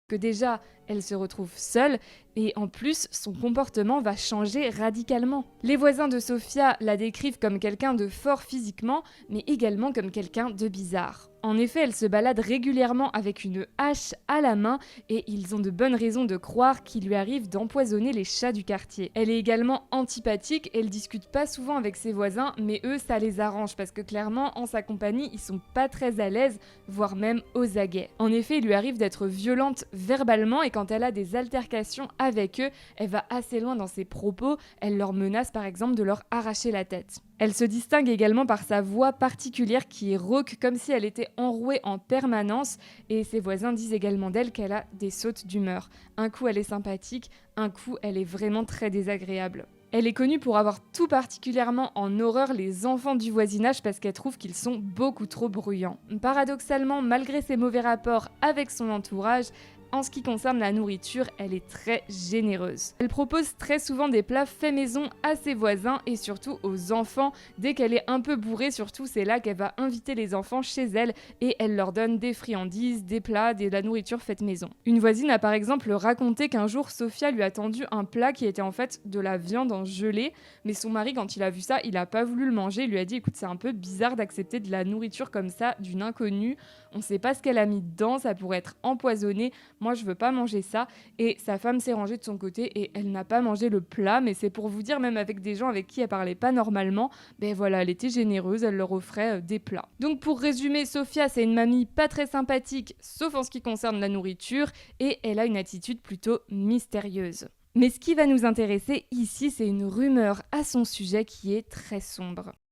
que déjà, elle se retrouve seule et en plus, son comportement va changer radicalement. Les voisins de Sofia la décrivent comme quelqu'un de fort physiquement, mais également comme quelqu'un de bizarre. En effet, elle se balade régulièrement avec une hache à la main et ils ont de bonnes raisons de croire qu'il lui arrive d'empoisonner les chats du quartier. Elle est également antipathique et elle discute pas souvent avec ses voisins, mais eux, ça les arrange parce que clairement, en sa compagnie, ils sont pas très à l'aise, voire même aux aguets. En effet, il lui arrive d'être violente verbalement et quand elle a des altercations avec eux, elle va assez loin dans ses propos, elle leur menace par exemple de leur arracher la tête. Elle se distingue également par sa voix particulière qui est rauque comme si elle était enrouée en permanence et ses voisins disent également d'elle qu'elle a des sautes d'humeur. Un coup elle est sympathique, un coup elle est vraiment très désagréable. Elle est connue pour avoir tout particulièrement en horreur les enfants du voisinage parce qu'elle trouve qu'ils sont beaucoup trop bruyants. Paradoxalement, malgré ses mauvais rapports avec son entourage, en ce qui concerne la nourriture, elle est très généreuse. Elle propose très souvent des plats faits maison à ses voisins et surtout aux enfants. Dès qu'elle est un peu bourrée, surtout, c'est là qu'elle va inviter les enfants chez elle et elle leur donne des friandises, des plats, de la nourriture faite maison. Une voisine a par exemple raconté qu'un jour, Sofia lui a tendu un plat qui était en fait de la viande en gelée, mais son mari, quand il a vu ça, il a pas voulu le manger. Il lui a dit écoute, c'est un peu bizarre d'accepter de la nourriture comme ça d'une inconnue. On sait pas ce qu'elle a mis dedans, ça pourrait être empoisonné. Moi, je veux pas manger ça. Et sa femme s'est rangée de son côté et elle n'a pas mangé le plat. Mais c'est pour vous dire, même avec des gens avec qui elle parlait pas normalement, ben voilà, elle était généreuse, elle leur offrait des plats. Donc pour résumer, Sofia, c'est une mamie pas très sympathique, sauf en ce qui concerne la nourriture, et elle a une attitude plutôt mystérieuse. Mais ce qui va nous intéresser ici, c'est une rumeur à son sujet qui est très sombre.